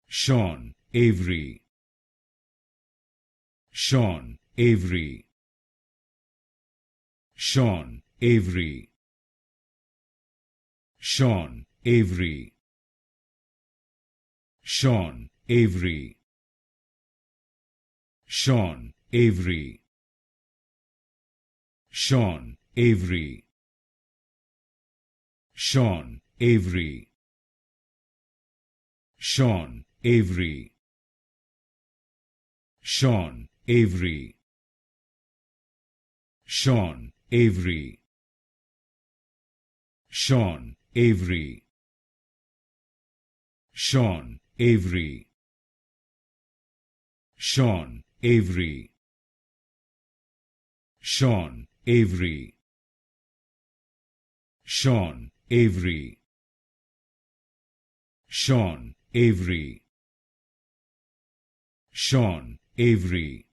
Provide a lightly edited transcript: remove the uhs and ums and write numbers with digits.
Sean, Avery. Sean, Avery. Sean, Avery. Sean, Avery. Sean, Avery. Sean, Avery. Sean, Avery. Sean, Avery. Sean, Avery. Sean, Avery. Sean, Avery. Sean, Avery. Sean, Avery. Sean, Avery. Sean, Avery. Sean, Avery. Sean, Avery. Sean, Avery.